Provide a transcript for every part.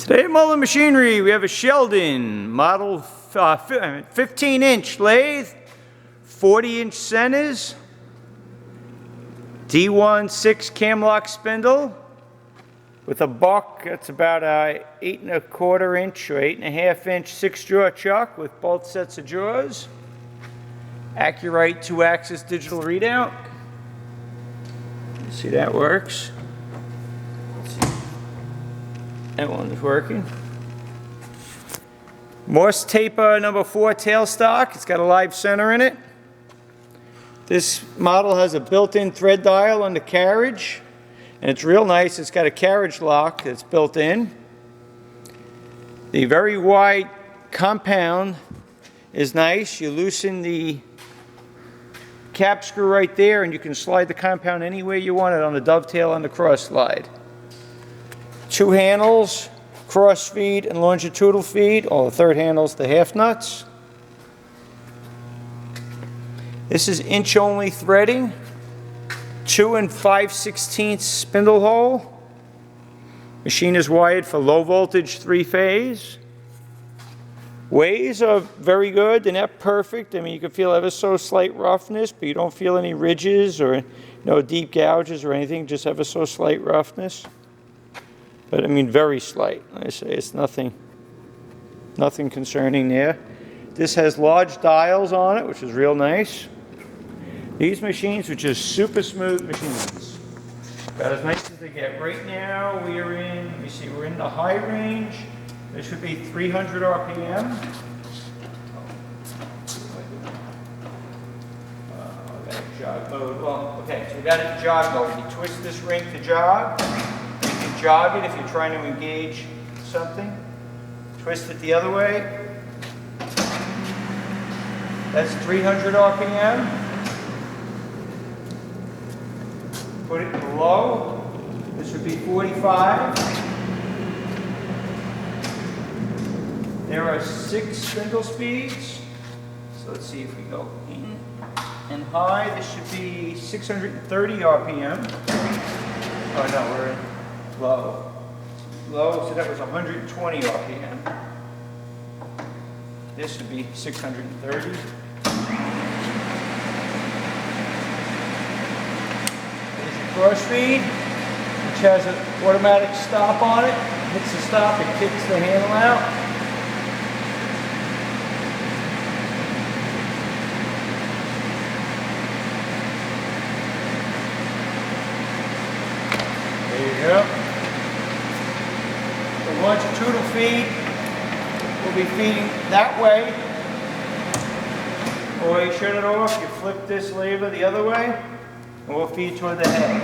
Today at Mullin Machinery, we have a Sheldon model 15-inch lathe, 40-inch centers, D1 6 Camlock spindle with a buck that's about a 8 1/4 inch or 8 1/2 inch 6-jaw chuck with both sets of jaws. Acu-Rite 2-axis digital readout. See, that works. That one is working. Morse taper number 4 tailstock. It's got a live center in it. This model has a built-in thread dial on the carriage, and it's real nice. It's got a carriage lock that's built in. The very wide compound is nice. You loosen the cap screw right there, and you can slide the compound any way you want it on the dovetail and the cross slide. 2 handles, cross feed and longitudinal feed. The third handle's the half nuts. This is inch only threading. 2 5/16 spindle hole. Machine is wired for low voltage 3-phase. Ways are very good. They're not perfect. I mean, you can feel ever so slight roughness, but you don't feel any ridges or no deep gouges or anything, just ever so slight roughness. But I mean, very slight. I say it's nothing concerning there. This has large dials on it, which is real nice. These machines are just super smooth machines. About as nice as they get. Right now we're in, let me see, we're in the high range. This should be 300 RPM. Jog mode. Well, okay, so we got it in jog mode. You twist this ring to jog. You can jog it if you're trying to engage something. Twist it the other way. That's 300 RPM. Put it in low. This would be 45. There are 6 spindle speeds. So let's see if we go in and high. This should be 630 RPM. Oh no, we're in low. Low, so that was 120 RPM. This would be 630. There's your cross feed, which has an automatic stop on it. Hits the stop, it kicks the handle out. There you go. The longitudinal feed will be feeding that way. Or you shut it off, you flip this lever the other way, and we'll feed toward the head.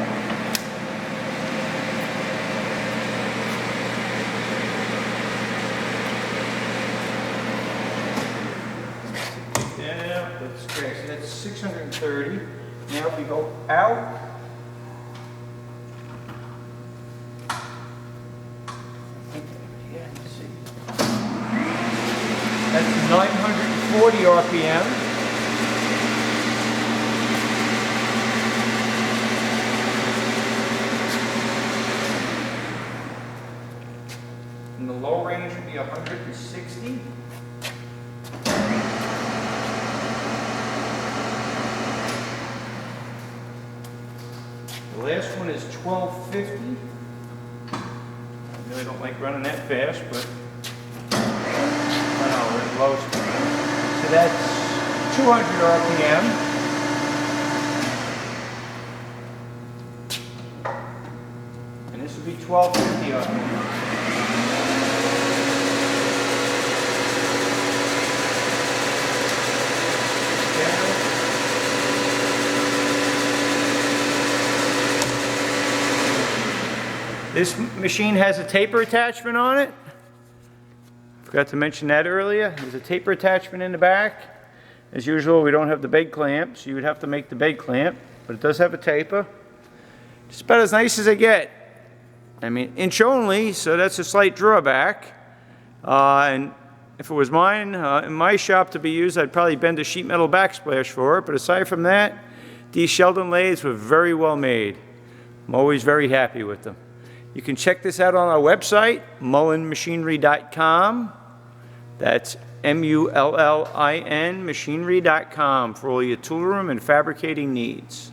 Yeah, that's great. So that's 630. Now if we go out, that's 940 RPM. And the low range would be 160. The last one is 1250. I really don't like running that fast, but low speed. So that's 200 RPM. And this would be 1250 RPM. This machine has a taper attachment on it. Forgot to mention that earlier. There's a taper attachment in the back. As usual, we don't have the bed clamp, so you would have to make the bed clamp, but it does have a taper. It's about as nice as they get. I mean, inch only, so that's a slight drawback. And if it was mine, in my shop to be used, I'd probably bend a sheet metal backsplash for it, but aside from that, these Sheldon lathes were very well made. I'm always very happy with them. You can check this out on our website, mullinmachinery.com. That's MULLIN machinery.com for all your tool room and fabricating needs.